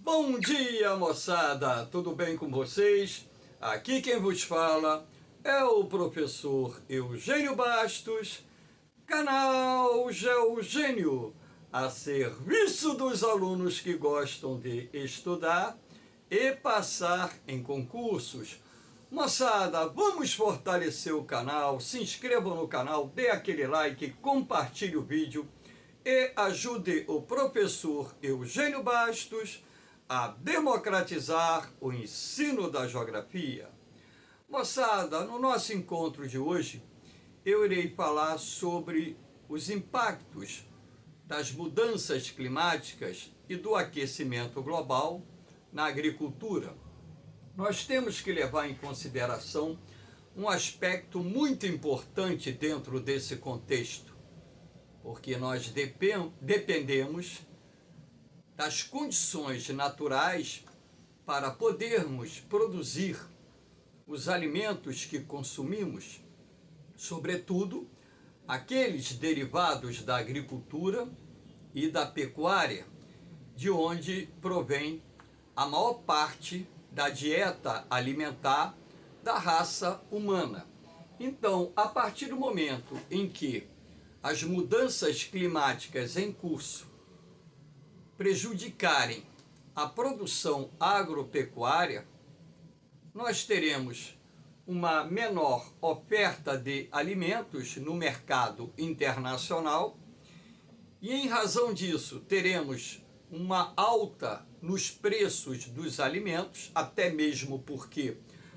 Bom dia, moçada! Tudo bem com vocês? Aqui quem vos fala é o professor Eugênio Bastos, canal Geogênio, a serviço dos alunos que gostam de estudar e passar em concursos. Moçada, vamos fortalecer o canal, se inscrevam no canal, dê aquele like, compartilhe o vídeo e ajude o professor Eugênio Bastos a democratizar o ensino da geografia. Moçada, no nosso encontro de hoje, eu irei falar sobre os impactos das mudanças climáticas e do aquecimento global na agricultura. Nós temos que levar em consideração um aspecto muito importante dentro desse contexto, porque nós dependemos das condições naturais para podermos produzir os alimentos que consumimos, sobretudo aqueles derivados da agricultura e da pecuária, de onde provém a maior parte da dieta alimentar da raça humana. Então, a partir do momento em que as mudanças climáticas em curso prejudicarem a produção agropecuária, nós teremos uma menor oferta de alimentos no mercado internacional e, em razão disso, teremos uma alta nos preços dos alimentos, até mesmo porque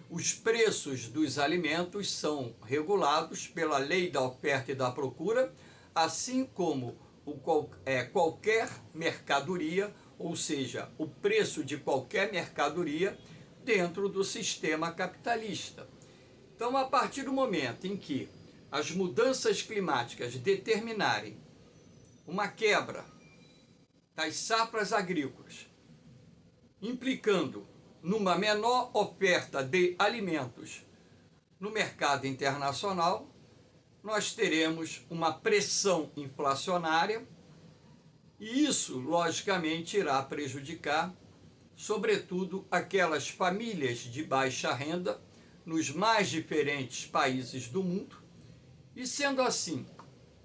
os preços dos alimentos são regulados pela lei da oferta e da procura, assim como qualquer mercadoria, ou seja, o preço de qualquer mercadoria dentro do sistema capitalista. Então, a partir do momento em que as mudanças climáticas determinarem uma quebra das safras agrícolas, implicando numa menor oferta de alimentos no mercado internacional, nós teremos uma pressão inflacionária e isso, logicamente, irá prejudicar, sobretudo, aquelas famílias de baixa renda nos mais diferentes países do mundo. E, sendo assim,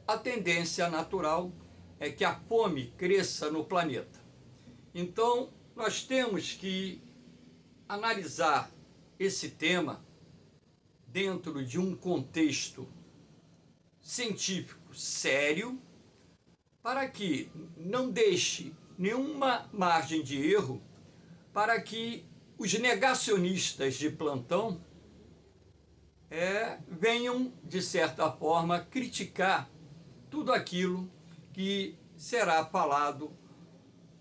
a tendência natural é que a fome cresça no planeta. Então, nós temos que analisar esse tema dentro de um contexto científico sério, para que não deixe nenhuma margem de erro para que os negacionistas de plantão venham, de certa forma, criticar tudo aquilo que será falado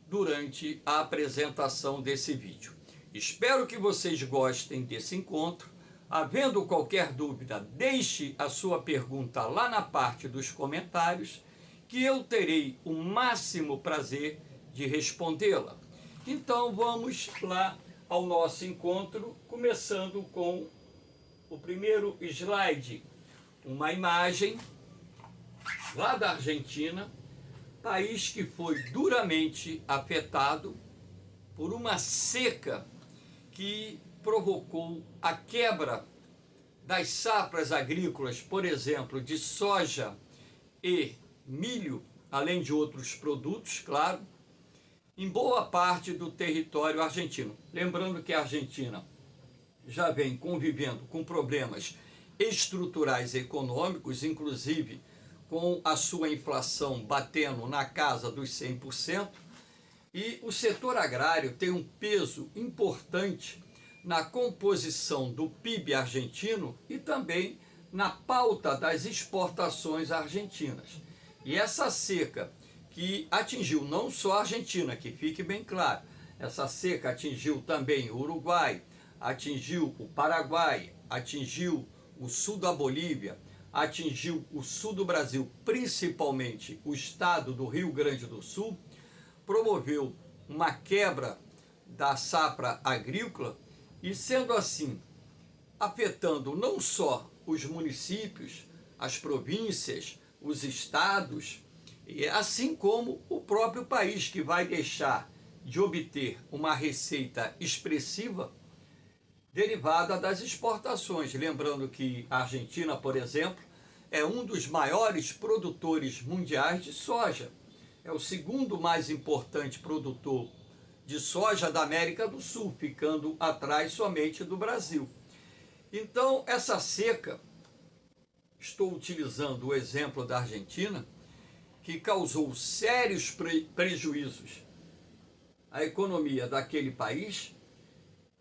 durante a apresentação desse vídeo. Espero que vocês gostem desse encontro. Havendo qualquer dúvida, deixe a sua pergunta lá na parte dos comentários, que eu terei o máximo prazer de respondê-la. Então vamos lá ao nosso encontro, começando com o primeiro slide, uma imagem lá da Argentina, país que foi duramente afetado por uma seca que provocou a quebra das safras agrícolas, por exemplo, de soja e milho, além de outros produtos, claro, em boa parte do território argentino. Lembrando que a Argentina já vem convivendo com problemas estruturais e econômicos, inclusive com a sua inflação batendo na casa dos 100%, e o setor agrário tem um peso importante na composição do PIB argentino e também na pauta das exportações argentinas. E essa seca que atingiu não só a Argentina, que fique bem claro, essa seca atingiu também o Uruguai, atingiu o Paraguai, atingiu o sul da Bolívia, atingiu o sul do Brasil, principalmente o estado do Rio Grande do Sul, promoveu uma quebra da safra agrícola e, sendo assim, afetando não só os municípios, as províncias, os estados, assim como o próprio país, que vai deixar de obter uma receita expressiva derivada das exportações. Lembrando que a Argentina, por exemplo, é um dos maiores produtores mundiais de soja. É o segundo mais importante produtor de soja da América do Sul, ficando atrás somente do Brasil. Então, essa seca, estou utilizando o exemplo da Argentina, que causou sérios prejuízos à economia daquele país,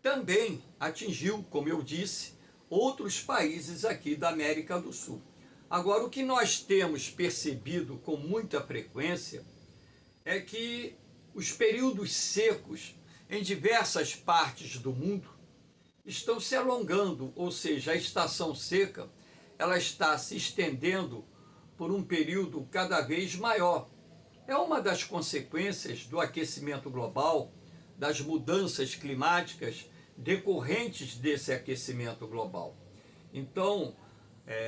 também atingiu, como eu disse, outros países aqui da América do Sul. Agora, o que nós temos percebido com muita frequência é que os períodos secos em diversas partes do mundo estão se alongando, ou seja, a estação seca ela está se estendendo por um período cada vez maior. É uma das consequências do aquecimento global, das mudanças climáticas decorrentes desse aquecimento global. Então,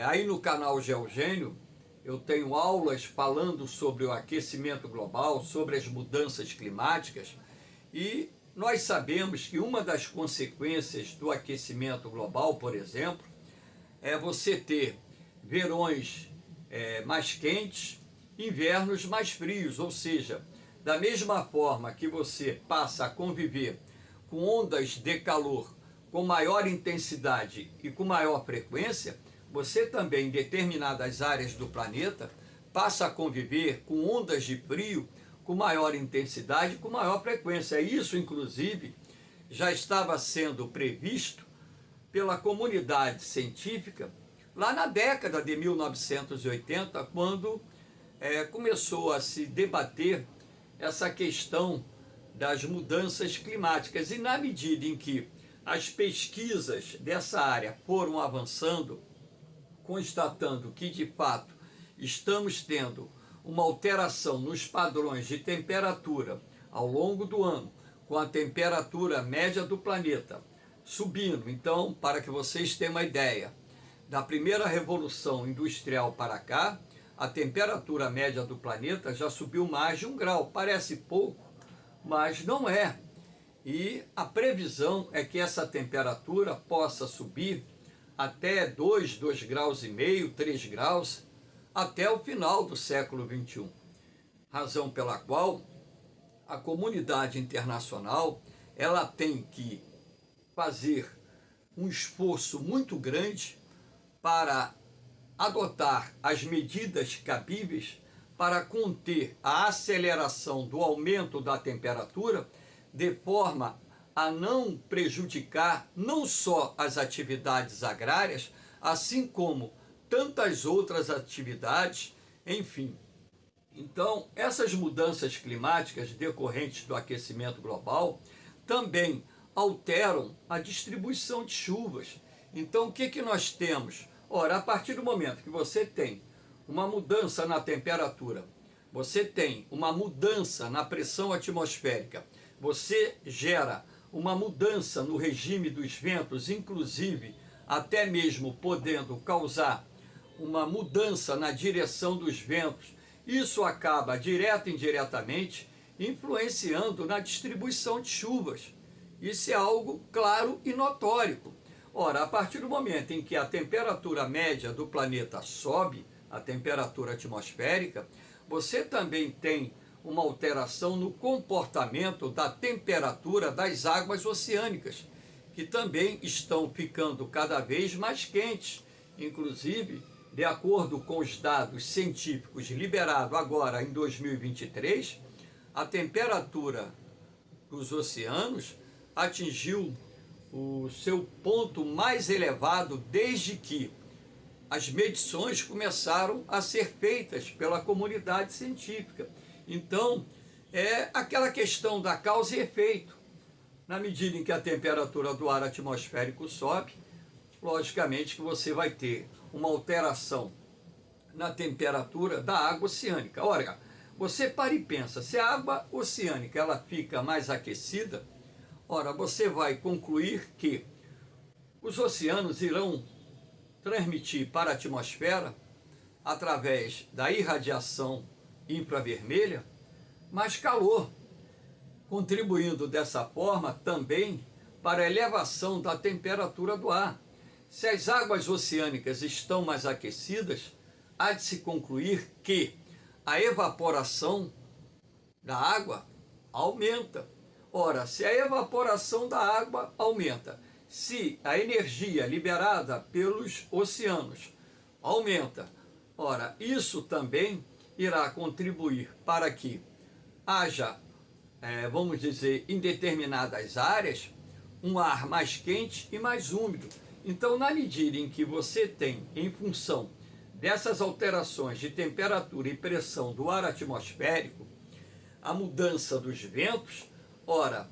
aí no canal Geogênio, eu tenho aulas falando sobre o aquecimento global, sobre as mudanças climáticas, e nós sabemos que uma das consequências do aquecimento global, por exemplo, é você ter verões mais quentes, invernos mais frios, ou seja, da mesma forma que você passa a conviver com ondas de calor com maior intensidade e com maior frequência, você também, em determinadas áreas do planeta, passa a conviver com ondas de frio com maior intensidade e com maior frequência. Isso, inclusive, já estava sendo previsto pela comunidade científica lá na década de 1980, quando começou a se debater essa questão das mudanças climáticas. E na medida em que as pesquisas dessa área foram avançando, constatando que, de fato, estamos tendo uma alteração nos padrões de temperatura ao longo do ano, com a temperatura média do planeta subindo. Então, para que vocês tenham uma ideia, da primeira revolução industrial para cá, a temperatura média do planeta já subiu mais de 1 grau. Parece pouco, mas não é. E a previsão é que essa temperatura possa subir até 2,5 graus, 3 graus, até o final do século XXI. Razão pela qual a comunidade internacional ela tem que fazer um esforço muito grande para adotar as medidas cabíveis para conter a aceleração do aumento da temperatura, de forma a não prejudicar não só as atividades agrárias, assim como tantas outras atividades, enfim. Então, essas mudanças climáticas decorrentes do aquecimento global também alteram a distribuição de chuvas. Então, o que nós temos? Ora, a partir do momento que você tem uma mudança na temperatura, você tem uma mudança na pressão atmosférica, você gera uma mudança no regime dos ventos, inclusive até mesmo podendo causar uma mudança na direção dos ventos. Isso acaba, direta e indiretamente, influenciando na distribuição de chuvas. Isso é algo claro e notório. Ora, a partir do momento em que a temperatura média do planeta sobe, a temperatura atmosférica, você também tem uma alteração no comportamento da temperatura das águas oceânicas, que também estão ficando cada vez mais quentes. Inclusive, de acordo com os dados científicos liberados agora em 2023, a temperatura dos oceanos atingiu o seu ponto mais elevado desde que as medições começaram a ser feitas pela comunidade científica. Então, é aquela questão da causa e efeito. Na medida em que a temperatura do ar atmosférico sobe, logicamente que você vai ter uma alteração na temperatura da água oceânica. Ora, você para e pensa, se a água oceânica ela fica mais aquecida, ora, você vai concluir que os oceanos irão transmitir para a atmosfera, através da irradiação infravermelha, mais calor. contribuindo dessa forma também para a elevação da temperatura do ar. Se as águas oceânicas estão mais aquecidas, há de se concluir que a evaporação da água aumenta. Ora, se a evaporação da água aumenta, se a energia liberada pelos oceanos aumenta, ora, isso também irá contribuir para que haja, vamos dizer, em determinadas áreas, um ar mais quente e mais úmido. Então, na medida em que você tem, em função dessas alterações de temperatura e pressão do ar atmosférico, a mudança dos ventos, ora,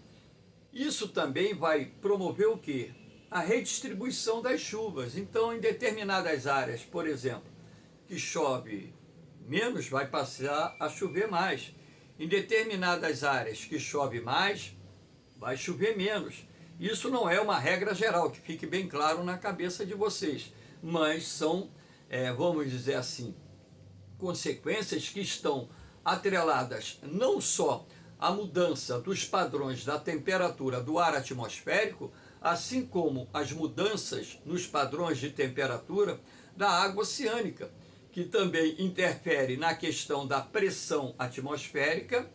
isso também vai promover o quê? A redistribuição das chuvas. Então, em determinadas áreas, por exemplo, que chove menos, vai passar a chover mais. Em determinadas áreas que chove mais, vai chover menos. Isso não é uma regra geral, que fique bem claro na cabeça de vocês, mas são, vamos dizer assim, consequências que estão atreladas não só à mudança dos padrões da temperatura do ar atmosférico, assim como as mudanças nos padrões de temperatura da água oceânica, que também interfere na questão da pressão atmosférica,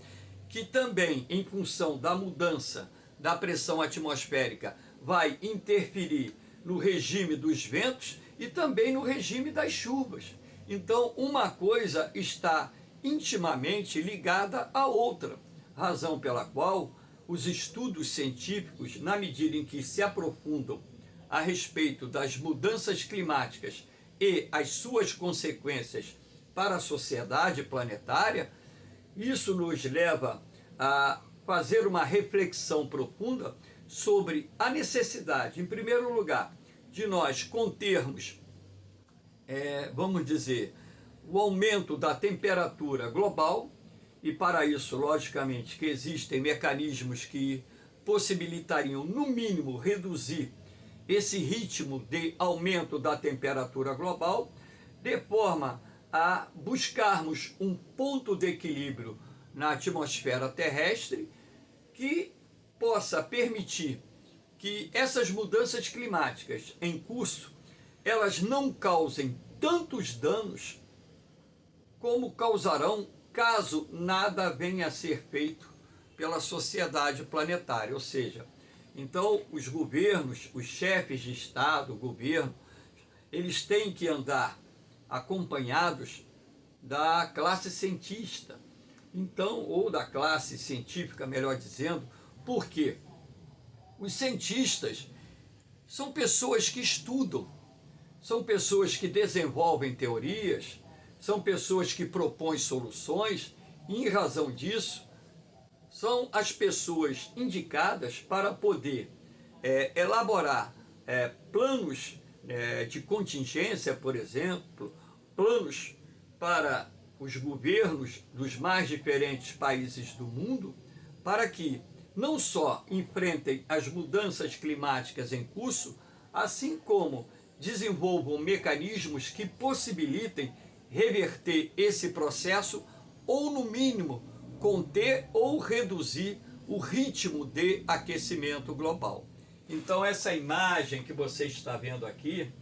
que também, em função da mudança da pressão atmosférica, vai interferir no regime dos ventos e também no regime das chuvas. Então, uma coisa está intimamente ligada à outra, razão pela qual os estudos científicos, na medida em que se aprofundam a respeito das mudanças climáticas e as suas consequências para a sociedade planetária, isso nos leva a fazer uma reflexão profunda sobre a necessidade, em primeiro lugar, de nós contermos, vamos dizer, o aumento da temperatura global, e para isso, logicamente, que existem mecanismos que possibilitariam, no mínimo, reduzir esse ritmo de aumento da temperatura global, de forma a buscarmos um ponto de equilíbrio na atmosfera terrestre que possa permitir que essas mudanças climáticas em curso, elas não causem tantos danos como causarão caso nada venha a ser feito pela sociedade planetária. Ou seja, então os governos, os chefes de Estado, o governo, eles têm que andar acompanhados da classe cientista, então, ou da classe científica, melhor dizendo, porque os cientistas são pessoas que estudam, são pessoas que desenvolvem teorias, são pessoas que propõem soluções, e em razão disso, são as pessoas indicadas para poder elaborar planos de contingência, por exemplo, planos para os governos dos mais diferentes países do mundo, para que não só enfrentem as mudanças climáticas em curso, assim como desenvolvam mecanismos que possibilitem reverter esse processo ou, no mínimo, conter ou reduzir o ritmo de aquecimento global. Então, essa imagem que você está vendo aqui,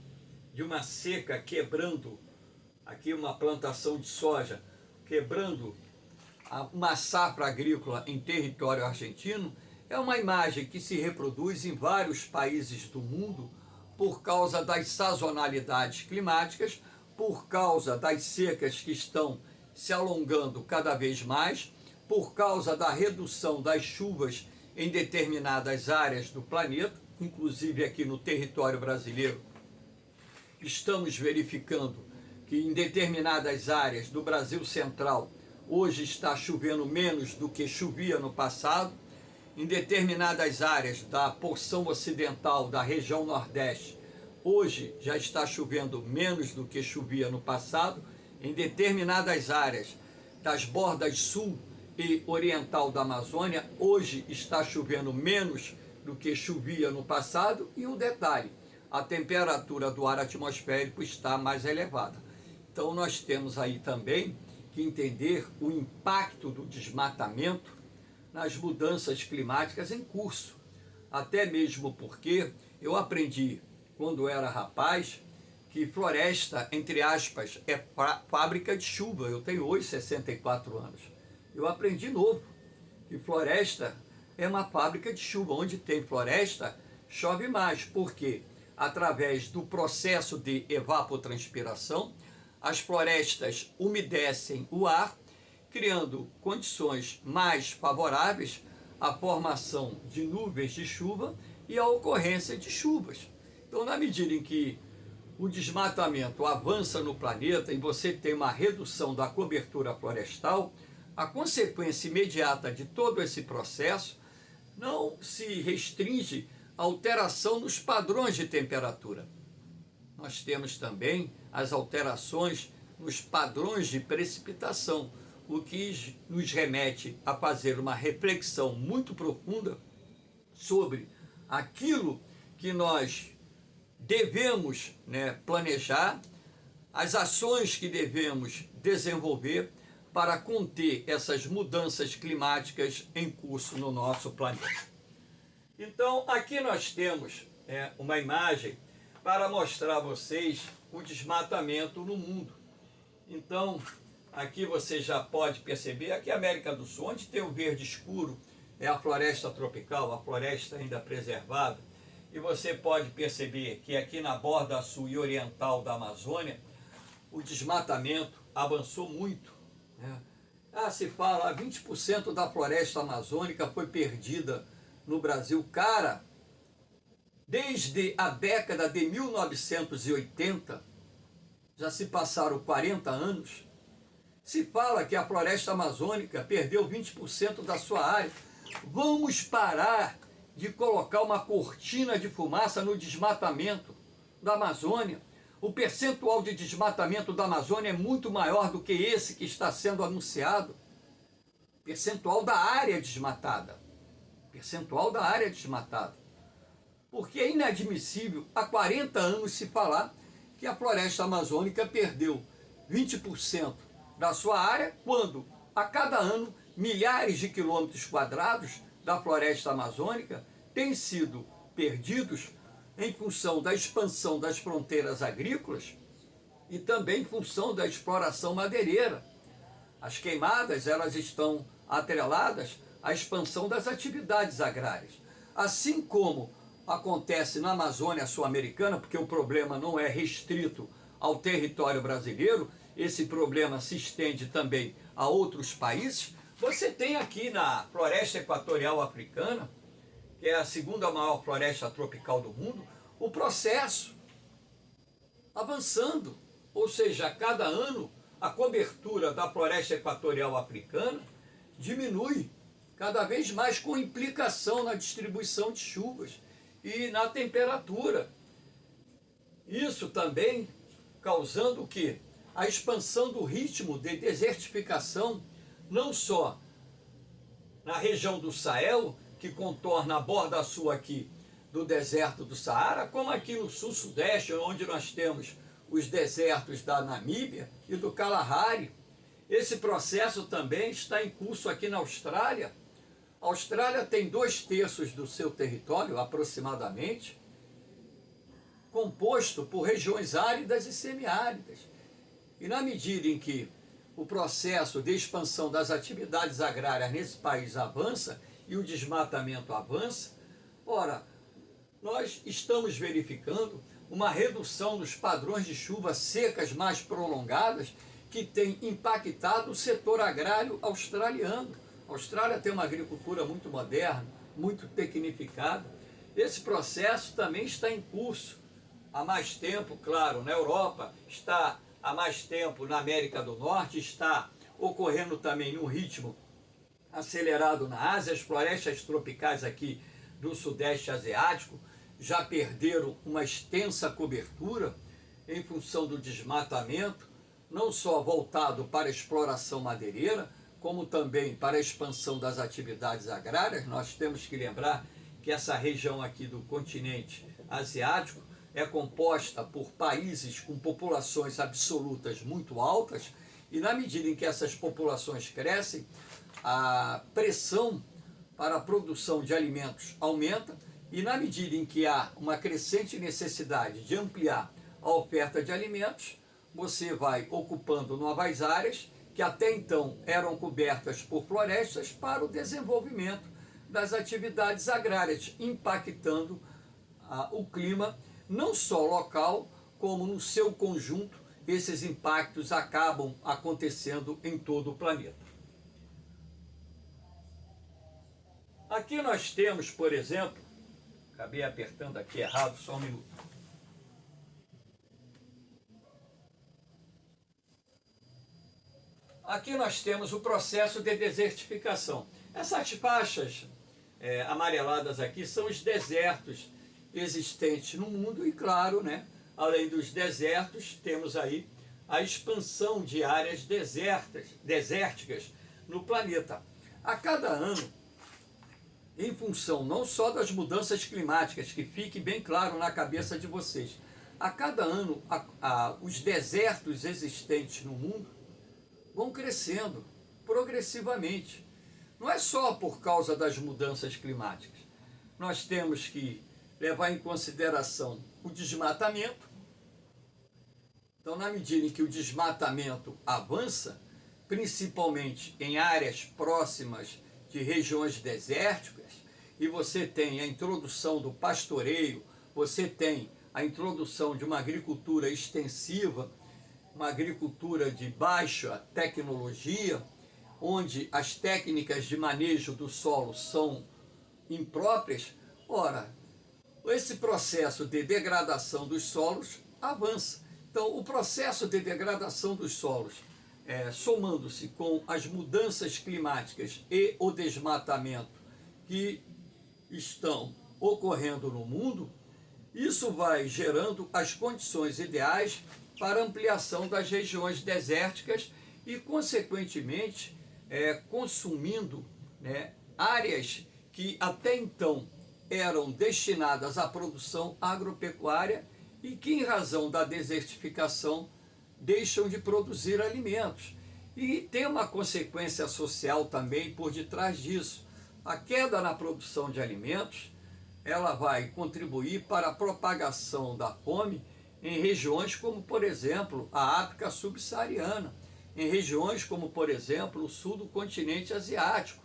de uma seca quebrando, aqui uma plantação de soja, quebrando uma safra agrícola em território argentino, é uma imagem que se reproduz em vários países do mundo por causa das sazonalidades climáticas, por causa das secas que estão se alongando cada vez mais, por causa da redução das chuvas em determinadas áreas do planeta, inclusive aqui no território brasileiro. Estamos verificando que em determinadas áreas do Brasil Central hoje está chovendo menos do que chovia no passado. Em determinadas áreas da porção ocidental da região Nordeste, hoje já está chovendo menos do que chovia no passado. Em determinadas áreas das bordas sul e oriental da Amazônia, hoje está chovendo menos do que chovia no passado. E um detalhe, a temperatura do ar atmosférico está mais elevada. Então nós temos aí também que entender o impacto do desmatamento nas mudanças climáticas em curso. Até mesmo porque eu aprendi, quando era rapaz, que floresta, entre aspas, é fábrica de chuva. Eu tenho hoje 64 anos. Eu aprendi novo que floresta é uma fábrica de chuva. Onde tem floresta, chove mais. Por quê? Através do processo de evapotranspiração, as florestas umedecem o ar, criando condições mais favoráveis à formação de nuvens de chuva e à ocorrência de chuvas. Então, na medida em que o desmatamento avança no planeta e você tem uma redução da cobertura florestal, a consequência imediata de todo esse processo não se restringe à alteração nos padrões de temperatura. Nós temos também as alterações nos padrões de precipitação, o que nos remete a fazer uma reflexão muito profunda sobre aquilo que nós devemos, planejar, as ações que devemos desenvolver para conter essas mudanças climáticas em curso no nosso planeta. Então, aqui nós temos uma imagem para mostrar a vocês o desmatamento no mundo. Então, aqui você já pode perceber, aqui é a América do Sul, onde tem o verde escuro, é a floresta tropical, a floresta ainda preservada. E você pode perceber que aqui na borda sul e oriental da Amazônia, o desmatamento avançou muito. Se fala, 20% da floresta amazônica foi perdida no Brasil. Cara, desde a década de 1980, já se passaram 40 anos, se fala que a floresta amazônica perdeu 20% da sua área. Vamos parar de colocar uma cortina de fumaça no desmatamento da Amazônia. O percentual de desmatamento da Amazônia é muito maior do que esse que está sendo anunciado. Percentual da área desmatada. Percentual da área desmatada. Porque é inadmissível há 40 anos se falar que a floresta amazônica perdeu 20% da sua área, quando a cada ano milhares de quilômetros quadrados da floresta amazônica têm sido perdidos em função da expansão das fronteiras agrícolas e também em função da exploração madeireira. As queimadas, elas estão atreladas à expansão das atividades agrárias. Assim como acontece na Amazônia Sul-Americana, porque o problema não é restrito ao território brasileiro, esse problema se estende também a outros países. Você tem aqui na floresta equatorial africana, que é a segunda maior floresta tropical do mundo, o processo avançando. Ou seja, a cada ano a cobertura da floresta equatorial africana diminui cada vez mais, com implicação na distribuição de chuvas e na temperatura. Isso também causando o quê? A expansão do ritmo de desertificação, não só na região do Sahel, que contorna a borda sul aqui do deserto do Saara, como aqui no sul-sudeste, onde nós temos os desertos da Namíbia e do Kalahari. Esse processo também está em curso aqui na Austrália. A Austrália tem 2/3 do seu território, aproximadamente, composto por regiões áridas e semiáridas. E na medida em que o processo de expansão das atividades agrárias nesse país avança e o desmatamento avança, ora, nós estamos verificando uma redução nos padrões de chuvas secas mais prolongadas que tem impactado o setor agrário australiano. A Austrália tem uma agricultura muito moderna, muito tecnificada. Esse processo também está em curso há mais tempo, claro, na Europa, está há mais tempo na América do Norte, está ocorrendo também num ritmo acelerado na Ásia. As florestas tropicais aqui do Sudeste Asiático já perderam uma extensa cobertura em função do desmatamento, não só voltado para a exploração madeireira, como também para a expansão das atividades agrárias. Nós temos que lembrar que essa região aqui do continente asiático é composta por países com populações absolutas muito altas, e na medida em que essas populações crescem, a pressão para a produção de alimentos aumenta, e na medida em que há uma crescente necessidade de ampliar a oferta de alimentos, você vai ocupando novas áreas que até então eram cobertas por florestas para o desenvolvimento das atividades agrárias, impactando o clima, não só local, como no seu conjunto. Esses impactos acabam acontecendo em todo o planeta. Aqui nós temos, por exemplo, acabei apertando aqui errado, só um minuto. Aqui nós temos o processo de desertificação. Essas faixas amareladas aqui são os desertos existentes no mundo e, claro, né, além dos desertos, temos aí a expansão de áreas desérticas no planeta. A cada ano, em função não só das mudanças climáticas, que fique bem claro na cabeça de vocês, a cada ano os desertos existentes no mundo vão crescendo progressivamente. Não é só por causa das mudanças climáticas. Nós temos que levar em consideração o desmatamento. Então, na medida em que o desmatamento avança, principalmente em áreas próximas de regiões desérticas, e você tem a introdução do pastoreio, você tem a introdução de uma agricultura extensiva, uma agricultura de baixa tecnologia, onde as técnicas de manejo do solo são impróprias. Ora, esse processo de degradação dos solos avança. Então, o processo de degradação dos solos, somando-se com as mudanças climáticas e o desmatamento que estão ocorrendo no mundo, isso vai gerando as condições ideais para ampliação das regiões desérticas e, consequentemente, consumindo, né, áreas que até então eram destinadas à produção agropecuária e que, em razão da desertificação, deixam de produzir alimentos. E tem uma consequência social também por detrás disso. A queda na produção de alimentos, ela vai contribuir para a propagação da fome em regiões como, por exemplo, a África subsaariana, em regiões como, por exemplo, o sul do continente asiático.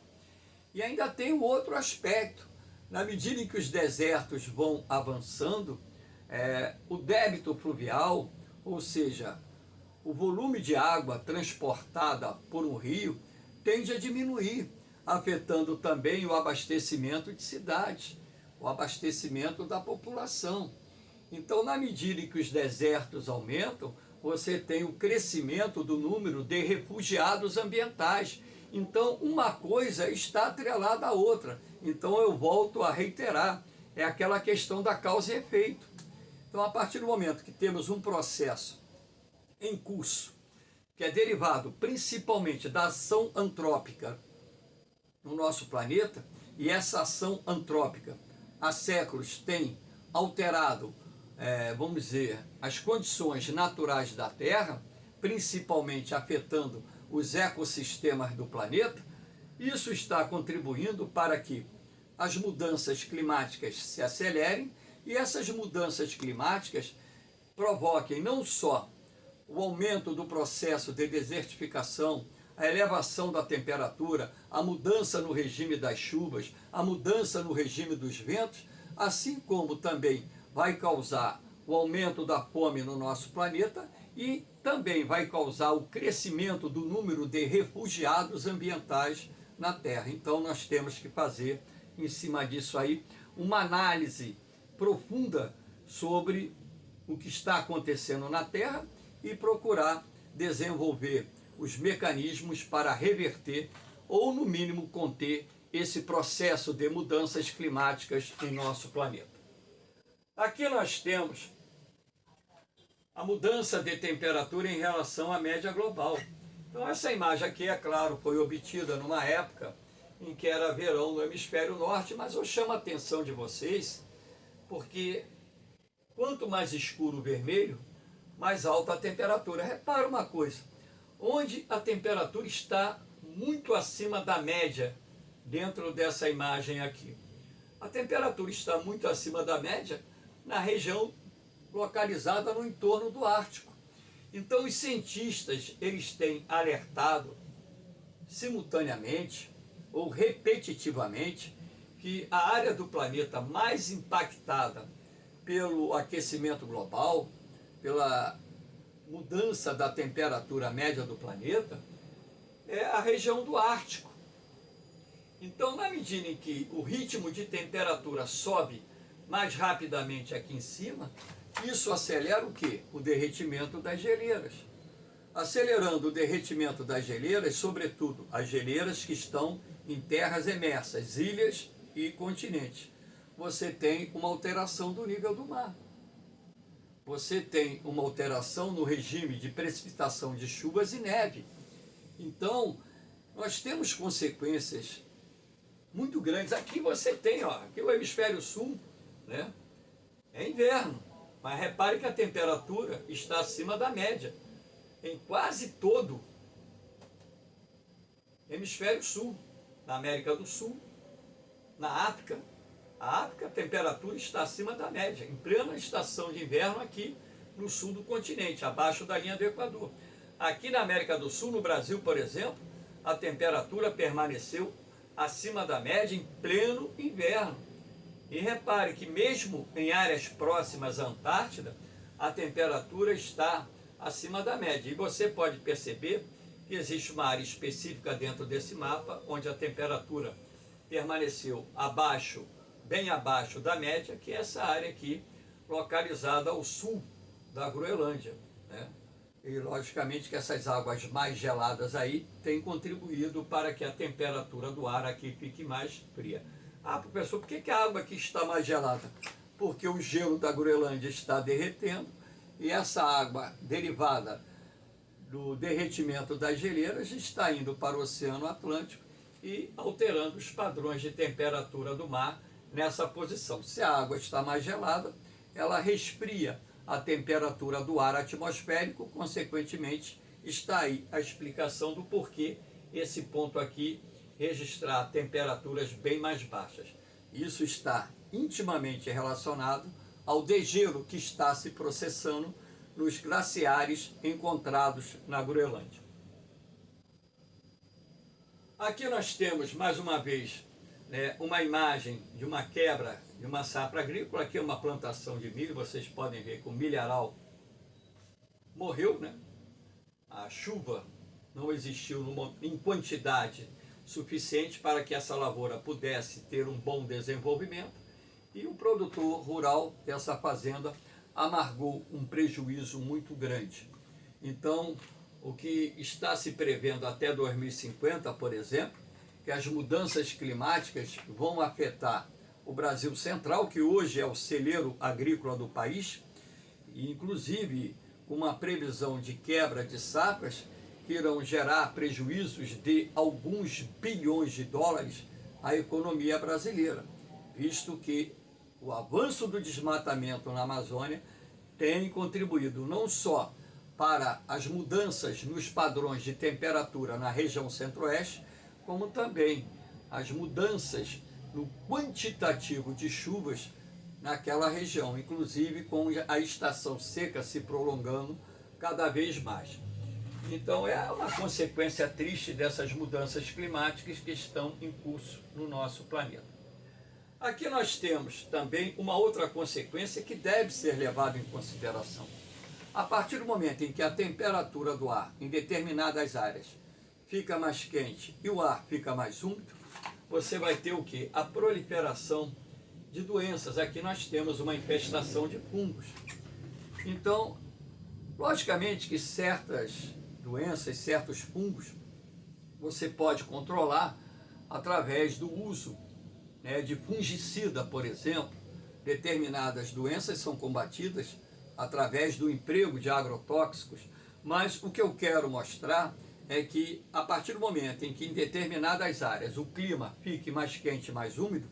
E ainda tem um outro aspecto. Na medida em que os desertos vão avançando, o débito fluvial, ou seja, o volume de água transportada por um rio, tende a diminuir, afetando também o abastecimento de cidades, o abastecimento da população. Então, na medida em que os desertos aumentam, você tem o crescimento do número de refugiados ambientais. Então, uma coisa está atrelada à outra. Então, eu volto a reiterar, é aquela questão da causa e efeito. Então, a partir do momento que temos um processo em curso, que é derivado principalmente da ação antrópica no nosso planeta, e essa ação antrópica há séculos tem alterado, vamos dizer, as condições naturais da Terra, principalmente afetando os ecossistemas do planeta, isso está contribuindo para que as mudanças climáticas se acelerem e essas mudanças climáticas provoquem não só o aumento do processo de desertificação, a elevação da temperatura, a mudança no regime das chuvas, a mudança no regime dos ventos, assim como também vai causar o aumento da fome no nosso planeta e também vai causar o crescimento do número de refugiados ambientais na Terra. Então nós temos que fazer, em cima disso aí, uma análise profunda sobre o que está acontecendo na Terra e procurar desenvolver os mecanismos para reverter ou, no mínimo, conter esse processo de mudanças climáticas em nosso planeta. Aqui nós temos a mudança de temperatura em relação à média global. Então essa imagem aqui, é claro, foi obtida numa época em que era verão no hemisfério norte, mas eu chamo a atenção de vocês porque quanto mais escuro o vermelho, mais alta a temperatura. Repara uma coisa, onde a temperatura está muito acima da média dentro dessa imagem aqui. A temperatura está muito acima da média na região localizada no entorno do Ártico. Então os cientistas eles têm alertado simultaneamente ou repetitivamente que a área do planeta mais impactada pelo aquecimento global, pela mudança da temperatura média do planeta, é a região do Ártico. Então, na medida em que o ritmo de temperatura sobe mais rapidamente aqui em cima, isso acelera o quê? O derretimento das geleiras. Acelerando o derretimento das geleiras, sobretudo as geleiras que estão em terras emersas, ilhas e continentes. Você tem uma alteração do nível do mar. Você tem uma alteração no regime de precipitação de chuvas e neve. Então, nós temos consequências muito grandes. Aqui você tem, ó, aqui o hemisfério sul, né? É inverno, mas repare que a temperatura está acima da média em quase todo o hemisfério sul, na América do Sul, na África. A África, a temperatura está acima da média, em plena estação de inverno aqui no sul do continente, abaixo da linha do Equador. Aqui na América do Sul, no Brasil, por exemplo, a temperatura permaneceu acima da média em pleno inverno. E repare que mesmo em áreas próximas à Antártida, a temperatura está acima da média. E você pode perceber que existe uma área específica dentro desse mapa, onde a temperatura permaneceu abaixo, bem abaixo da média, que é essa área aqui, localizada ao sul da Groenlândia, né? E logicamente que essas águas mais geladas aí têm contribuído para que a temperatura do ar aqui fique mais fria. Ah, professor, por que a água aqui está mais gelada? Porque o gelo da Groenlândia está derretendo e essa água derivada do derretimento das geleiras está indo para o Oceano Atlântico e alterando os padrões de temperatura do mar nessa posição. Se a água está mais gelada, ela resfria a temperatura do ar atmosférico, consequentemente está aí a explicação do porquê esse ponto aqui registrar temperaturas bem mais baixas. Isso está intimamente relacionado ao degelo que está se processando nos glaciares encontrados na Groenlândia. Aqui nós temos, mais uma vez, uma imagem de uma quebra de uma safra agrícola. Aqui é uma plantação de milho, vocês podem ver que o milharal morreu, né? A chuva não existiu em quantidade suficiente para que essa lavoura pudesse ter um bom desenvolvimento e o produtor rural dessa fazenda amargou um prejuízo muito grande. Então, o que está se prevendo até 2050, por exemplo, que as mudanças climáticas vão afetar o Brasil Central, que hoje é o celeiro agrícola do país, e inclusive uma previsão de quebra de safras que irão gerar prejuízos de alguns bilhões de dólares à economia brasileira, visto que o avanço do desmatamento na Amazônia tem contribuído não só para as mudanças nos padrões de temperatura na região centro-oeste, como também as mudanças no quantitativo de chuvas naquela região, inclusive com a estação seca se prolongando cada vez mais. Então é uma consequência triste dessas mudanças climáticas que estão em curso no nosso planeta. Aqui nós temos também uma outra consequência que deve ser levada em consideração. A partir do momento em que a temperatura do ar em determinadas áreas fica mais quente e o ar fica mais úmido, você vai ter o quê? A proliferação de doenças. Aqui nós temos uma infestação de fungos. Então, logicamente que certas doenças, certos fungos, você pode controlar através do uso de fungicida, por exemplo. Determinadas doenças são combatidas através do emprego de agrotóxicos, mas o que eu quero mostrar é que a partir do momento em que em determinadas áreas o clima fique mais quente e mais úmido,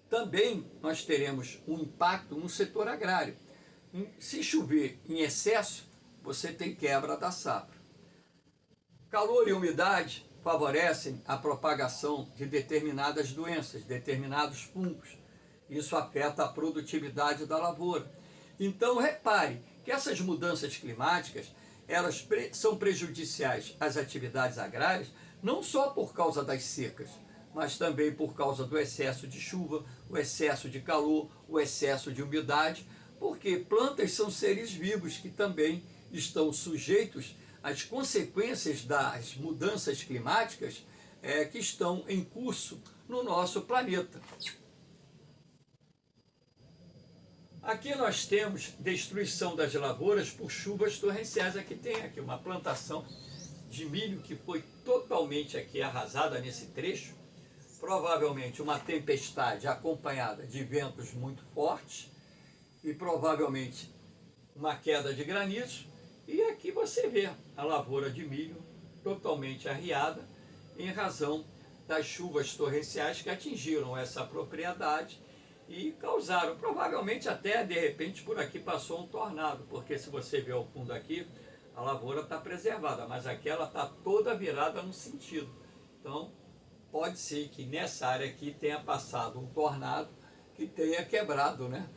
também nós teremos um impacto no setor agrário. Se chover em excesso, você tem quebra da safra. Calor e umidade favorecem a propagação de determinadas doenças, determinados fungos. Isso afeta a produtividade da lavoura. Então, repare que essas mudanças climáticas, elas são prejudiciais às atividades agrárias, não só por causa das secas, mas também por causa do excesso de chuva, o excesso de calor, o excesso de umidade, porque plantas são seres vivos que também estão sujeitos às consequências das mudanças climáticas que estão em curso no nosso planeta. Aqui nós temos destruição das lavouras por chuvas torrenciais. Aqui tem uma plantação de milho que foi totalmente aqui arrasada nesse trecho. Provavelmente uma tempestade acompanhada de ventos muito fortes e provavelmente uma queda de granizo. E aqui você vê a lavoura de milho totalmente arriada em razão das chuvas torrenciais que atingiram essa propriedade e causaram, provavelmente até de repente por aqui passou um tornado, porque se você ver ao fundo aqui, a lavoura está preservada, mas aqui ela está toda virada no sentido. Então, pode ser que nessa área aqui tenha passado um tornado que tenha quebrado, né,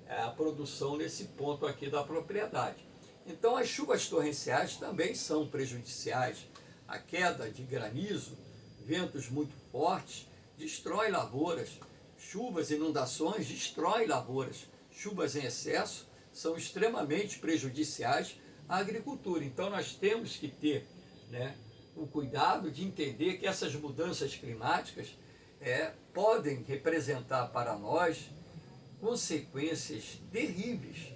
a produção nesse ponto aqui da propriedade. Então, as chuvas torrenciais também são prejudiciais. A queda de granizo, ventos muito fortes, destrói lavouras. Chuvas, inundações destroem lavouras. Chuvas em excesso são extremamente prejudiciais à agricultura. Então nós temos que ter, né, o cuidado de entender que essas mudanças climáticas podem representar para nós consequências terríveis,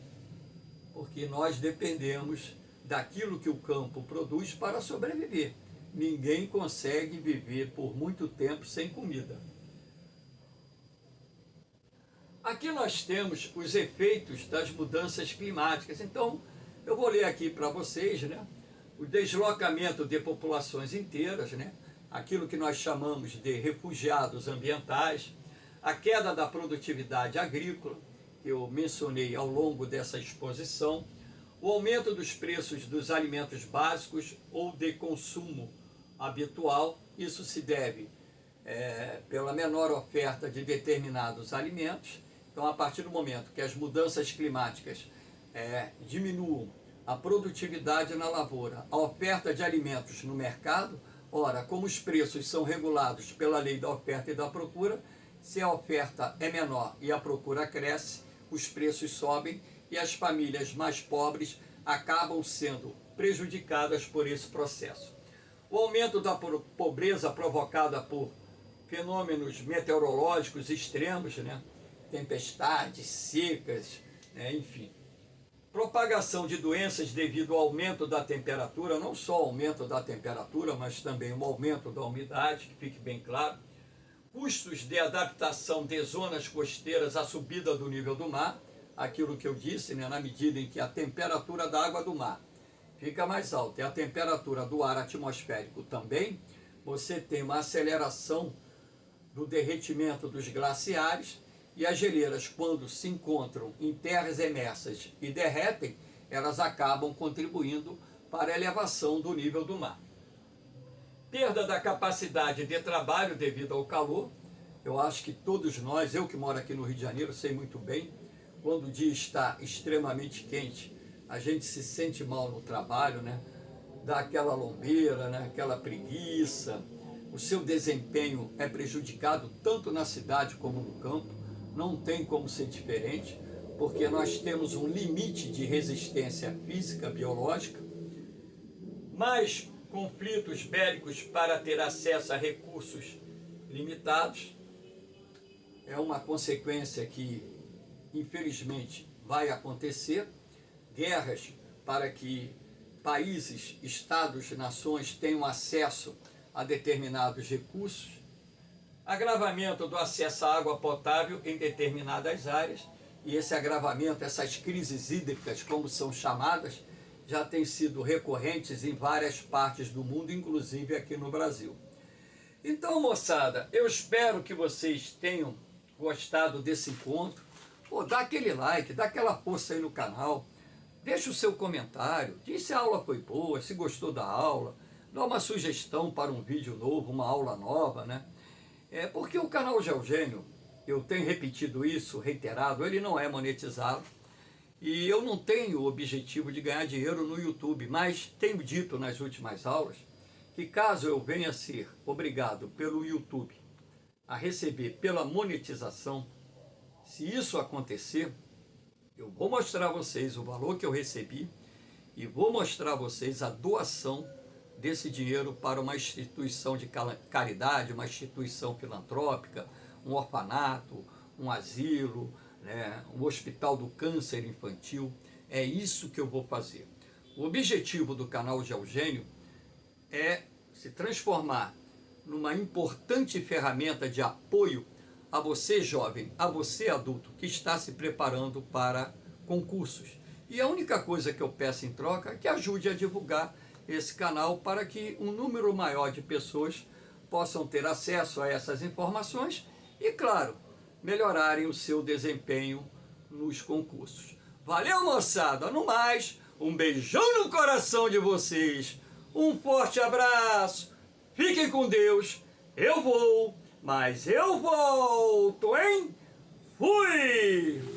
porque nós dependemos daquilo que o campo produz para sobreviver. Ninguém consegue viver por muito tempo sem comida. Aqui nós temos os efeitos das mudanças climáticas. Então, eu vou ler aqui para vocês, né, o deslocamento de populações inteiras, né, aquilo que nós chamamos de refugiados ambientais, a queda da produtividade agrícola, que eu mencionei ao longo dessa exposição, o aumento dos preços dos alimentos básicos ou de consumo habitual. Isso se deve pela menor oferta de determinados alimentos. Então, a partir do momento que as mudanças climáticas diminuam a produtividade na lavoura, a oferta de alimentos no mercado, ora, como os preços são regulados pela lei da oferta e da procura, se a oferta é menor e a procura cresce, os preços sobem e as famílias mais pobres acabam sendo prejudicadas por esse processo. O aumento da pobreza provocada por fenômenos meteorológicos extremos, né? Tempestades, secas, enfim. Propagação de doenças devido ao aumento da temperatura, não só o aumento da temperatura, mas também o aumento da umidade, que fique bem claro. Custos de adaptação de zonas costeiras à subida do nível do mar, aquilo que eu disse, né, na medida em que a temperatura da água do mar fica mais alta e a temperatura do ar atmosférico também, você tem uma aceleração do derretimento dos glaciares. E as geleiras, quando se encontram em terras emersas e derretem, elas acabam contribuindo para a elevação do nível do mar. Perda da capacidade de trabalho devido ao calor. Eu acho que todos nós, eu que moro aqui no Rio de Janeiro, sei muito bem, quando o dia está extremamente quente, a gente se sente mal no trabalho, né? Dá aquela lombeira, né? Aquela preguiça, o seu desempenho é prejudicado tanto na cidade como no campo. Não tem como ser diferente, porque nós temos um limite de resistência física, biológica, mais conflitos bélicos para ter acesso a recursos limitados. É uma consequência que, infelizmente, vai acontecer. Guerras para que países, estados, nações tenham acesso a determinados recursos. Agravamento do acesso à água potável em determinadas áreas, e esse agravamento, essas crises hídricas, como são chamadas, já têm sido recorrentes em várias partes do mundo, inclusive aqui no Brasil. Então, moçada, eu espero que vocês tenham gostado desse encontro. Pô, dá aquele like, dá aquela força aí no canal, deixa o seu comentário, diz se a aula foi boa, se gostou da aula, dá uma sugestão para um vídeo novo, uma aula nova, né? Porque o canal Geogênio, eu tenho repetido isso, reiterado, ele não é monetizado. E eu não tenho o objetivo de ganhar dinheiro no YouTube, mas tenho dito nas últimas aulas que caso eu venha a ser obrigado pelo YouTube a receber pela monetização, se isso acontecer, eu vou mostrar a vocês o valor que eu recebi e vou mostrar a vocês a doação desse dinheiro para uma instituição de caridade, uma instituição filantrópica, um orfanato, um asilo, né, um hospital do câncer infantil. É isso que eu vou fazer. O objetivo do canal Geogênio é se transformar numa importante ferramenta de apoio a você jovem, a você adulto que está se preparando para concursos. E a única coisa que eu peço em troca é que ajude a divulgar esse canal para que um número maior de pessoas possam ter acesso a essas informações e, claro, melhorarem o seu desempenho nos concursos. Valeu, moçada! No mais, um beijão no coração de vocês, um forte abraço, fiquem com Deus, eu vou, mas eu volto, hein? Fui!